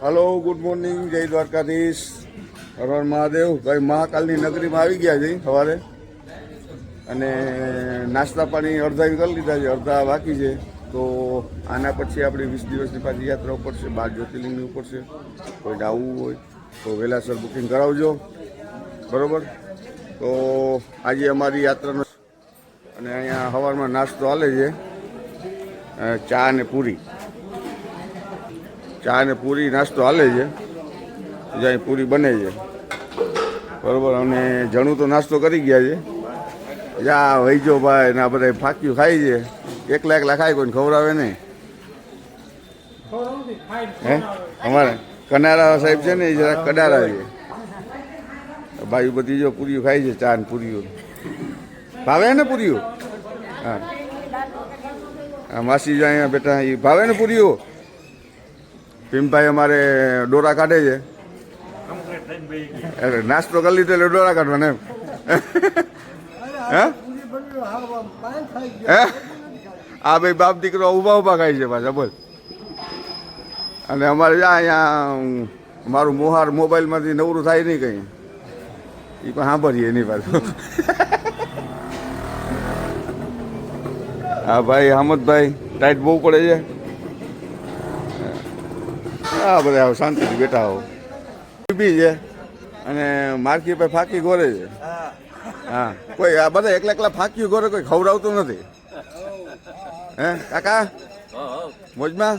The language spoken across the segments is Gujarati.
हेलो गुड मॉर्निंग जय द्वारकाधीश हर हर महादेव भाई महाकालनी नगरीમાં આવી ગયા છે સવારે અને નાસ્તા પાણી અડધા કરી લીધા છે અડધા બાકી છે તો આના પછી આપણી 20 દિવસની પાછી યાત્રા ઉપર છે 12 જ્યોતિર્લિંગની ઉપર છે કોઈ આવવું હોય તો વહેલાસર બુકિંગ કરાવજો બરોબર તો આજે અમારી યાત્રાનો અને અહીંયા સવારમાં નાસ્તો હાલે છે ચા અને પૂરી નાસ્તો હાલે છે જ્યાં પૂરી બને છે બરાબર અને જણું તો નાસ્તો કરી ગયા છે જા વહીજો ભાઈ ને આ બધા ફાક્યું ખાય છે એકલા ખાય કોઈને ખવડાવે નહીં હે અમારે કનારા સાહેબ છે ને એ જરા કડારા છે ભાઈ બધી જો પૂરીઓ ખાય છે ચા ને પૂરીઓ ભાવે ને પૂરીઓ હા માસી જો અહીંયા બેઠા એ ભાવે ને પૂરીઓ ભીમભાઈ અમારે ડોરા કાઢે છે નાસ્તો કરી લીધો એટલે ડોરા કાઢવાને એમ હે આ ભાઈ બાપ દીકરો ઊભા ખાય છે પાછા બોલ અને અમારે અહીંયા મારું મોહાર મોબાઈલમાંથી નવરું થાય નહીં કંઈ એ પણ સાંભળીએ એની પાછું હા ભાઈ હામદભાઈ ટાઈટ બહુ પડે છે હા બધા શાંતિથી બેઠા હો બી છે અને માર્કી ભાઈ ફાંકી ગોરે છે હા કોઈ આ બધા એકલા ફાંક્યું ગોરે કોઈ ખવડાવતું નથી હે કાકા મોજમાં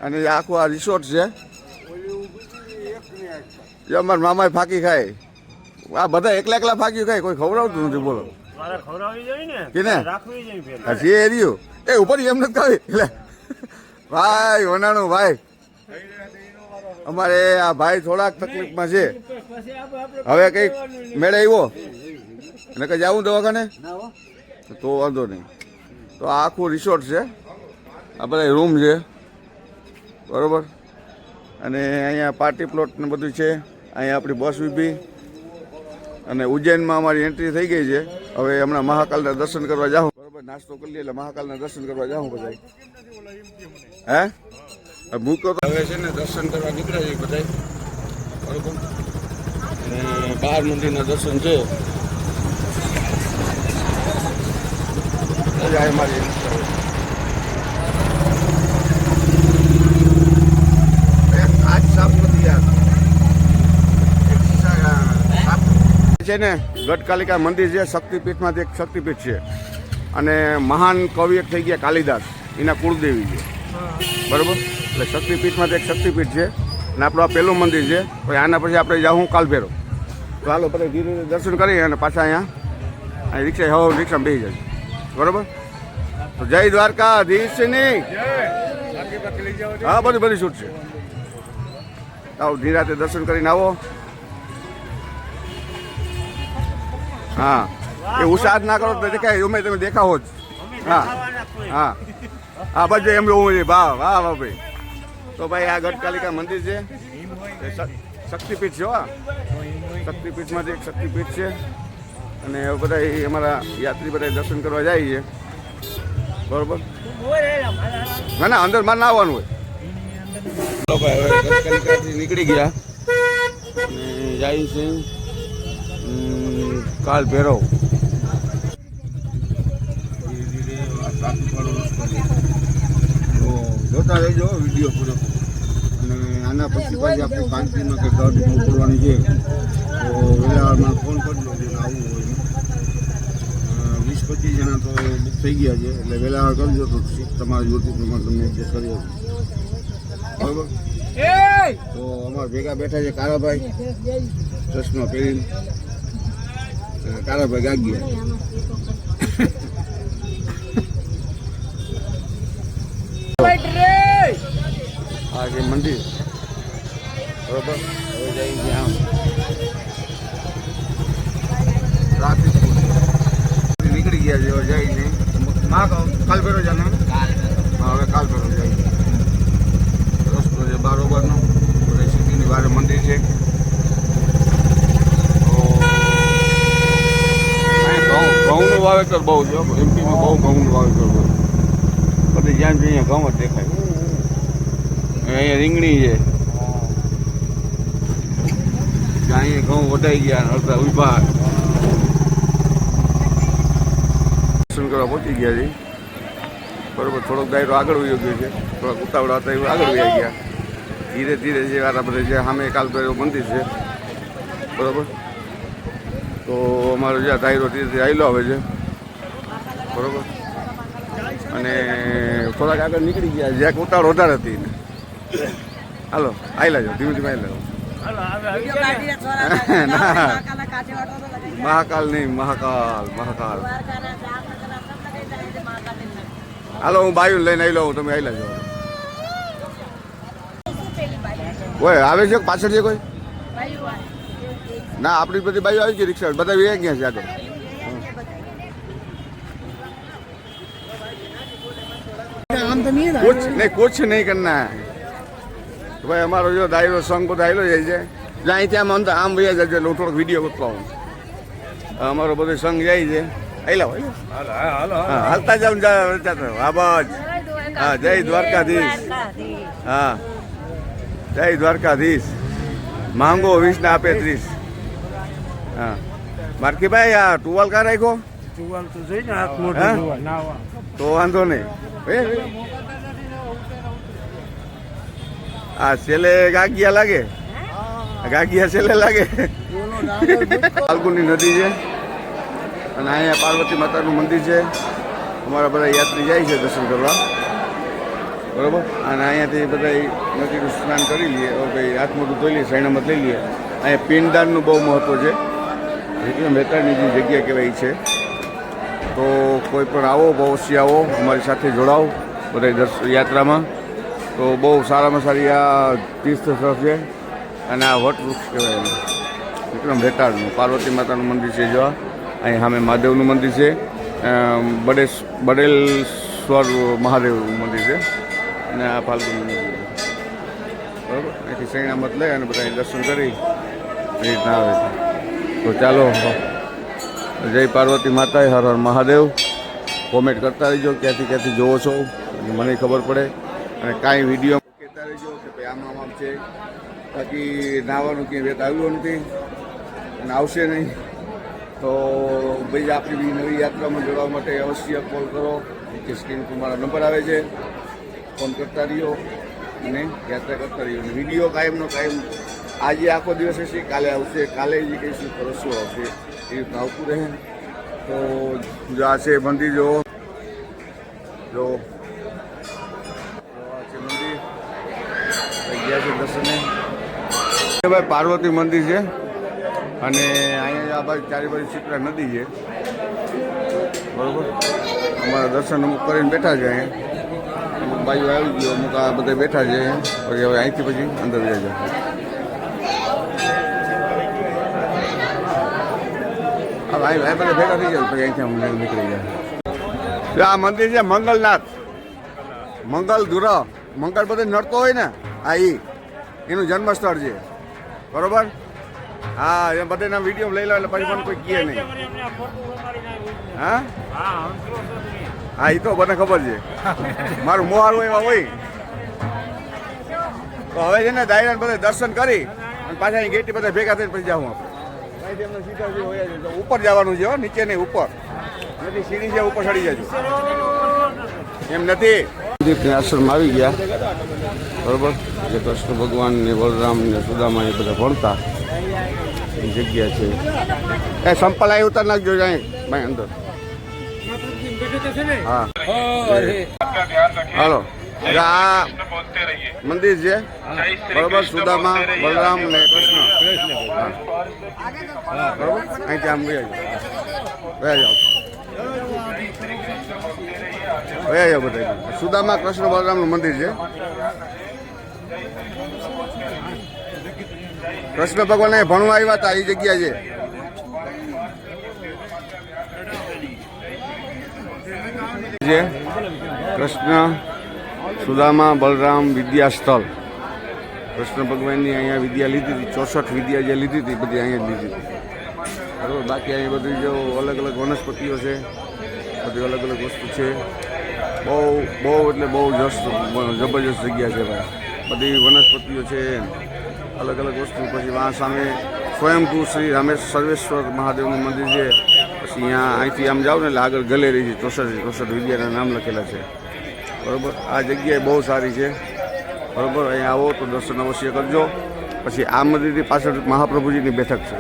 અને આખું આ રિસોર્ટ છે અમારા મામા ફાંકી ખાય આ બધા એકલા ફાંક્યું ખાય કોઈ ખવડાવતું નથી બોલો જે એરિયો એ ઉપર એમ નથી ખાવી એટલે ભાઈ વનાણું ભાઈ અમારે આ ભાઈ થોડાક તકલીફમાં છે હવે કંઈક મેળે આવ્યો અને કંઈ જાવું દવાખાને તો વાંધો નહીં તો આ આખું રિસોર્ટ છે આ બધા રૂમ છે બરાબર અને અહીંયા પાર્ટી પ્લોટ ને બધું છે અહીંયા આપણી બસ ઊભી અને ઉજ્જૈનમાં અમારી એન્ટ્રી થઈ ગઈ છે હવે હમણાં મહાકાલના દર્શન કરવા જાઉં બરાબર નાસ્તો કરી લઈએ એટલે મહાકાલના દર્શન કરવા જાઉં બધા હે મૂકો તો હવે છે ને દર્શન કરવા નીકળે છે બધા બરાબર અને 12 મંદિરના દર્શન છે મારી આજ સાફ નથી યાર છે ને ગઢકાલિકા મંદિર છે શક્તિપીઠમાંથી એક શક્તિપીઠ છે અને મહાન કવિ એક થઈ ગયા કાલિદાસ એના કુળદેવી છે બરાબર એટલે શક્તિપીઠમાંથી એક શક્તિપીઠ છે અને આપણું આ પહેલું મંદિર છે પછી આના પછી આપણે જાઉં કાલભેરો તો હાલો બધા ધીરે ધીરે દર્શન કરી અને પાછા અહીંયા રિક્ષામાં બેસી જાય બરાબર તો જય દ્વારકાધીશની હા બધી છૂટ છે આવો ધીરાતે દર્શન કરીને આવો હા એ ઉત્સાહ ના કરો તો દેખાય ઉમે તમે દેખાવો જ હા હા હા બધું એમ એવું છે વાહ વાહ વાહ ભાઈ તો ભાઈ આ ગઢકાલિકા મંદિર છે શક્તિપીઠ છે હા શક્તિપીઠમાંથી એક શક્તિપીઠ છે અને બધા અમારા યાત્રી બધા દર્શન કરવા જાય છે બરોબર ના અંદર માં ના આવવાનું હોય ગઢકાલિકાથી નીકળી ગયા અને જાય છે કાલ ભેરવ જોતા રહેજો વિડીયો પૂરો અને આના પછી આપણે કાંતિમાં કંઈક ગાડી મોકલવાની છે તો વેલામાં ફોન કરજો જેને આવવું હોય 20-25 જણા તો બુક થઈ ગયા છે એટલે વેલા કરજો તો તમારી યોજના પ્રમાણે તમને એડજસ્ટ કરી આપો બરાબર તો અમારા ભેગા બેઠા છે કારાભાઈ ચશ્મા પહેરીને કારાભાઈ ગાગ્યા આ છે મંદિર બરોબર હવે જઈ ગયા આમ ટ્રાફિક નીકળી ગયા છે હવે જઈને કાલ ફેરો જાને હા હવે કાલ ફેરો જાય રસ્તો છે બરોબરનો બધા સિટીની બહાર મંદિર છે ઘઉંનું વાવેતર બહુ છે એમપીમાં બહુ ઘઉંનું વાવેતર બહુ બધી જ્યાં જોઈએ ઘઉં જ દેખાય અહીંયા રીંગણી છે, અહીંયા ઘઉં વટાઈ ગયા, અડધા ઉભા. દર્શન કરવા પહોંચી ગયા છે. બરોબર, થોડોક દાયરો આગળ વયો ગયો છે, થોડાક ઉતાવળા હતા એવું આગળ વયા ગયા. ધીરે ધીરે જે વારા બધે છે સામે કાલભૈરવ મંદિર છે. બરોબર, તો અમારો જ્યાં દાયરો ધીરે ધીરે આવેલો આવે છે. બરોબર, અને થોડાક આગળ નીકળી ગયા, જ્યાં ઉતાવળ વધારે હતી. હાલો આવેલા જાઓ, ધીમે ધીમે આવેલા મહાકાલ નહીં, મહાકાલ મહાકાલ. હાલો હું બાયું લઈને આવી લઉં, તમે આવેલા જાઓ. કોઈ આવે છે પાછળ છે કોઈ? ના, આપણી બધી બાઈઓ આવી ગઈ, રિક્ષા બધા વે ગયા છે આગળ. कुछ नहीं करना है भाई. हमारो जो दायरो संग को दायरो જાય છે, જ્યાં ત્યાં આમ વયા જાય એટલે હું થોડોક વિડીયો બતાવું. અમારો બધો સંઘ જાય છે. હાલતા જાવ આબાજ. હા, જય દ્વારકાધીશ. હા, જય દ્વારકાધીશ. માંગો 20 ને આપે 30. હા, મારકીભાઈ આ ટુવાલ કા રાખ્યો? ટુવાલ તો જોઈને હાથ મોઢું નાવા તો વાંધો નહીં. આ છેલ્લે ગાગિયા લાગે, ગાગિયા છેલ્લે લાગે. ફાલ્ગુની નદી છે અને અહીંયા પાર્વતી માતાનું મંદિર છે. અમારા બધા યાત્રી જાય છે દર્શન કરવા. બરોબર, અને અહીંયાથી બધા નદીનું સ્નાન કરી લઈએ, ભાઈ હાથ મોઢું ધોઈ લઈએ, સૈણામત લઈ લઈએ. અહીંયા પિંડદાનનું બહુ મહત્વ છે. એટલે મહેતાની જે જગ્યા કહેવાય છે. તો કોઈ પણ આવો, બહુ અવશ્ય આવો, અમારી સાથે જોડાઓ બધા યાત્રામાં. તો બહુ સારામાં સારી આ તીર્થ સ્થળ છે. અને આ વટવૃક્ષ કહેવાય વિક્રમ ભેટાળનું પાર્વતી માતાનું મંદિર છે. જો અહીં સામે મહાદેવનું મંદિર છે, બડેલશ્વર મહાદેવનું મંદિર છે. અને આ ફાલ્ગુનું મંદિર છે. બરાબર, અહીંથી સૈણામત લઈ અને બધા દર્શન કરી એ રીતના આવે છે. તો ચાલો, જય પાર્વતી માતા, હર હર મહાદેવ. કોમેન્ટ કરતા રહીજો ક્યાંથી ક્યાંથી જોવો છો, મને ખબર પડે. અને કાંઈ વિડીયો કહેતા રહીજો કે ભાઈ આમ આમ છે. બાકી નાવાનું ક્યાંય વેત આવ્યું નથી અને આવશે નહીં. તો ભાઈ આપણી નવી યાત્રામાં જોડવા માટે અવશ્ય કોલ કરો. કે સ્ક્રીન પર મારા નંબર આવે છે, ફોન કરતા રહીઓ અને યાત્રા કરતા રહીઓ. અને વિડીયો કાયમનો કાયમ આજે આખો દિવસ હશે, કાલે આવશે, કાલે જે કહીશું પરસું આવશે, એ રીતના આવતું રહે. તો જો આ છે મંદિર, જો મંદિર ગયા છે દર્શને. ભાઈ પાર્વતી મંદિર છે અને અહીંયા આ બાજુ ચારે બાજુ શીતળા નદી છે. બરોબર, અમારા દર્શન અમુક કરીને બેઠા છે. અહીંયા અમુક બાજુ આવી ગયો, અમુક આ બધા બેઠા છે. પછી હવે અહીંથી પછી અંદર જાય છે. ભાઈ ભાઈ બધા ભેગા થઈ જાય પછી અહીંથી નીકળી જાય. આ મંદિર છે મંગલનાથ, મંગલ ધુરા. મંગળ બધે નડતો હોય ને, આ એનું જન્મ સ્થળ છે. બરોબર, હા, એ બધાના વિડીયો લઈ લો એટલે પછી મને કોઈ કહે નહીં. હા હા, એ તો મને ખબર છે. મારું મોહારું એવા હોય. તો હવે છે ને દાયરા બધા દર્શન કરી અને પાછા અહીં ગેટી બધા ભેગા થઈને પછી જાઉં આપણે. ઉપર જવાનું છે, નીચે નહીં, ઉપર નથી. સીડી છે, ઉપર ચડી જજો, એમ નથી. આશ્રમ આવી ગયા. બરોબર, જે કૃષ્ણ ભગવાન ને બલરામ ને સુદામા એ બધા ભણતા એ જગ્યા છે. એ સંપલ આવી ઉતાર નાખજો જાય ભાઈ અંદર. હા, હાલો, આ મંદિર છે. બરોબર, સુદામા, બલરામ ને કૃષ્ણ. બરોબર, અહીંથી આમ ગયા જાઓ, ગયા જાઓ બધા. સુદામા, કૃષ્ણ, બલરામનું મંદિર છે. કૃષ્ણ ભગવાન અહીં ભણવા આવ્યા હતા, એ જગ્યા છે. કૃષ્ણ, સુદામા, બલરામ વિદ્યા સ્થળ. કૃષ્ણ ભગવાનની અહીંયા વિદ્યા લીધી હતી. 64 વિદ્યા જે લીધી હતી બધી અહીંયા જ લીધી હતી. બરાબર, બાકી અહીં બધી જો અલગ અલગ વનસ્પતિઓ છે, બધી અલગ અલગ વસ્તુ છે. બહુ એટલે બહુ જબરજસ્ત જગ્યા છે ભાઈ. બધી વનસ્પતિઓ છે, અલગ અલગ વસ્તુ. પછી આ સામે સ્વયંભૂ શ્રી રામેશ સર્વેશ્વર મહાદેવનું મંદિર છે. પછી અહીંયા અહીંથી આમ જાઓ ને એટલે આગળ ગેલેરી છે, 64 વિદ્યાના નામ લખેલા છે. બરાબર, આ જગ્યાએ બહુ સારી છે. બરાબર, અહીંયા આવો તો દર્શન અવશ્ય કરજો. પછી આ મંદિરની પાછળ મહાપ્રભુજીની બેઠક છે.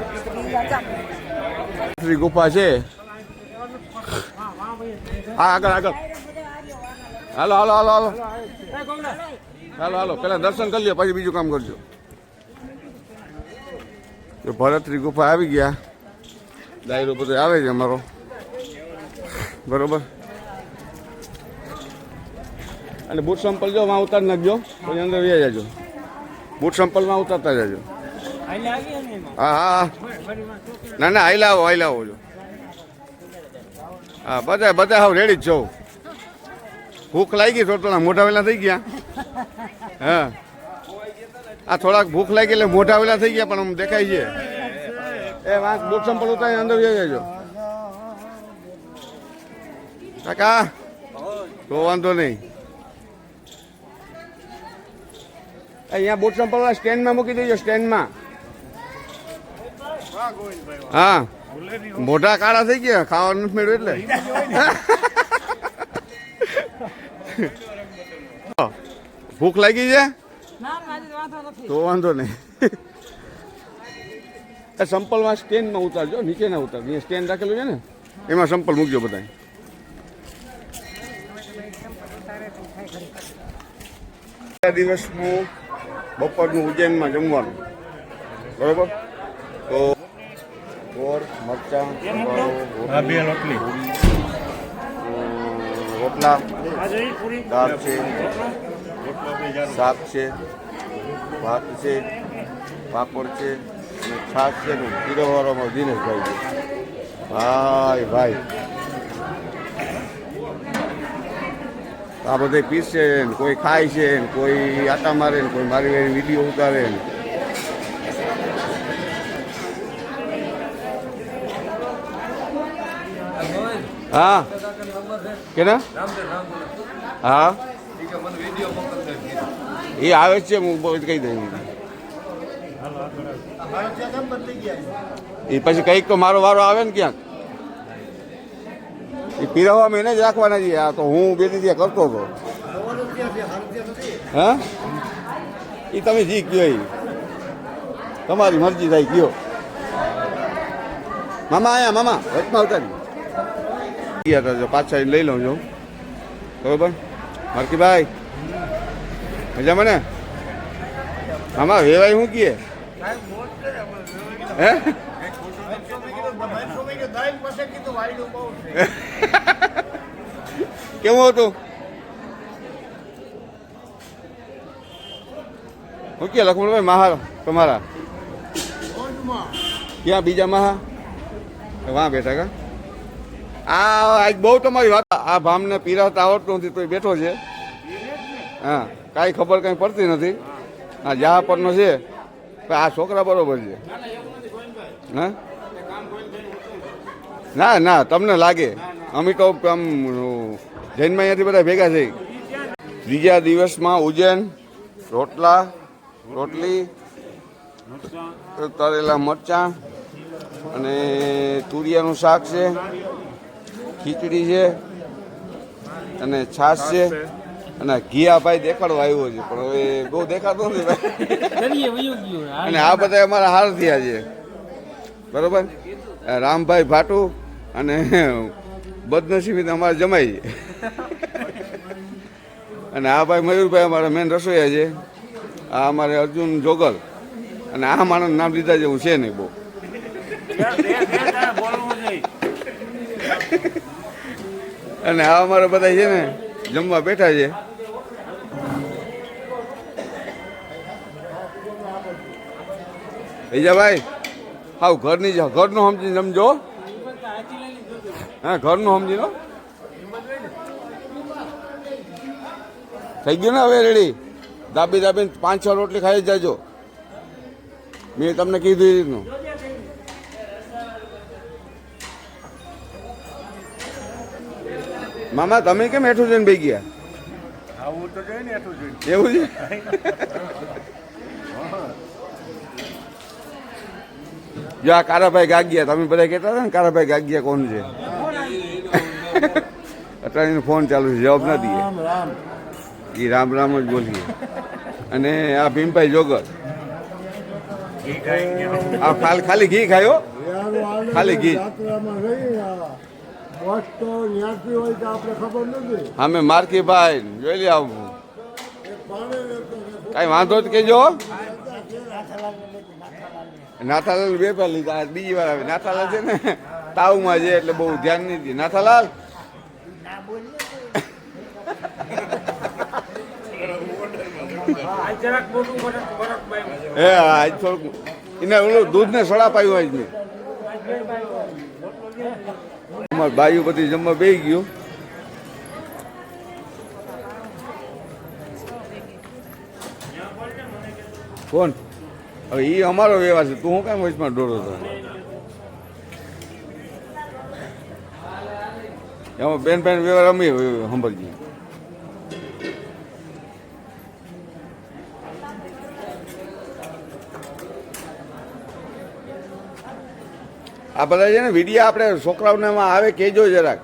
શ્રી ગુફા છે. હા, આગળ આગળ હાલો હાલો હાલો હાલો હાલો હાલો પેલા દર્શન કરી લ્યો, પછી બીજું કામ કરજો. તો ભરતરી ગુફા આવી ગયા. ડાયરો બધો આવે છે અમારો. બરોબર, અને બૂટ સંપલ જો માં ઉતારી નાખજો, પછી અંદર વ્યા જાજો. બૂટ સંપલમાં ઉતારતા જાજો. હા હા, ના ના, આઈ લાવો જો. હા, બધા હાવ રેડી જ છો. ભૂખ લાગી થોડા મોઢા વેલા થઈ ગયા. હા, આ થોડાક ભૂખ લાગી એટલે મોઢા વેલા થઈ ગયા, પણ આમ દેખાય છે. એ વાંક બૂટ સંપલ ઉતારી અંદર વ્યા જાજો કાકા, તો વાંધો નહીં. અહીંયા બૂટ સંપલ સ્ટેન્ડમાં મૂકી દેજો, સ્ટેન્ડમાં. હા, મોઢા કાળા થઈ ગયા, ખાવાનું નથી મેળવ્યું એટલે. ભૂખ લાગી છે તો વાંધો નહીં. એ સંપલમાં સ્ટેન્ડમાં ઉતારજો, નીચે ના ઉતારજો. અહીંયા સ્ટેન્ડ રાખેલું છે ને, એમાં સંપલ મૂકજો બધા. દિવસનું બપોરનું ઉજ્જૈનમાં જમવાનું. બરોબર, તો ગોળ, મરચાં, રોટલા, દાળ છે, શાક છે, ભાત છે, પાપડ છે અને છાશ છે ને પીરોવાળામાં દિનેશભાઈ છે. ભાઈ આ બધે પીસે ને, કોઈ ખાય છે ને, કોઈ આટા મારે ને, કોઈ મારી વારી વિડીયો ઉતારે ને. હા કેના હા, એ આવે છે, હું કહી દઉં. એ પછી કંઈક તો મારો વારો આવે ને ક્યાંક. એ પીરવવામાં એને જ રાખવાના છે. આ તો હું બે દીધી કરતો હતો. હા, એ તમે જી કયો, એ તમારી મરજી થાય કયો. મામા આયા, મામા વચમાં ઉતારી ગયા, પાછા લઈ લઉં છું. બરોબર, મારકીભાઈ મજામાં ને? મામા વેવાય શું કીએ? હે કેવું હતું? શું કે લખમણભાઈ મહા તમારા ક્યાં? બીજા મહા વાં બેઠા કા? આજ બહુ તમારી વાત. આ ભામને પીરાતા આવડતું નથી તો એ બેઠો છે. હા, કાંઈ ખબર કાંઈ પડતી નથી. હા, જહા પરનો છે. આ છોકરા બરોબર છે. હા, ના ના, તમને લાગે. અમે તો આમ જૈનમાં અહીંયાથી બધા ભેગા થઈ. બીજા દિવસમાં ઉજ્જૈન રોટલી, તળેલા મરચાં અને તુરિયાનું શાક છે, ખીચડી છે અને છાશ છે. અને ઘિયાભાઈ દેખાડવા આવ્યો છે, પણ હવે બહુ દેખાતો નથી ભાઈ. અને આ બધા અમારા હાર થયા છે. બરોબર, રામભાઈ ભાટુ અને બદનસીબી અમારે જમાઈ છે. અને આ ભાઈ મયુરભાઈ અમારા મેન રસોઈયા છે. આ અમારે અર્જુન જોગલ. અને આ માણસ નામ લીધા જેવું છે નહીં બહુ. અને આ અમારા બધા છે ને જમવા બેઠા છે. ભાઈ હાવ ઘરનું સમજીને સમજો. હા, ઘરનું સમજી લો. થઈ ગયું ને હવે રેડી? દાબીને 5-6 રોટલી ખાઈ જ જાજો. મેં તમને કીધું એ રીતનું. મામા તમે કેમ હેઠું જઈને બેસી ગયા? આવું તો જોઈએ ને એટલું જોઈએ. એવું છે જો આ કારાભાઈ ગાગિયા તમે બધા કહેતા હતા ને કારાભાઈ ગાગિયા કોણ છે અત્યારે ફોન ચાલુ છે જવાબ ના દઈએ રામ રામ. એ રામ રામ જ બોલીએ અને આ ભીમભાઈ જોગર આ ખાલી ઘી ખાયો ખાલી ઘી યાત્રામાં રહી વસ્તુ ન્યાસી હોય તો આપણે ખબર નથી. અમે માર્કીભાઈ જોઈ લે આવું કાંઈ વાંધો જ કેજો નાથાલાલ બે પર લીધા આ બીજી વાર આવે નાથાલાલ છે ને તાવમાં છે એટલે બહુ ધ્યાન નહીં દે નાથાલાલ હે આજ થોડુંક એને ઓલું દૂધને સડા પાયું આજ મેં અમારે બાયુ બધી જમવા બેસી ગયું કોણ હવે એ અમારો વ્યવહાર છે તું હું કાંઈ વચમાં ડોરો હતો એમાં બેન વ્યવહાર અમે સાંભળીએ આ બધા છે ને વિડીયો આપણે છોકરાઓને એમાં આવે કહેજો જરાક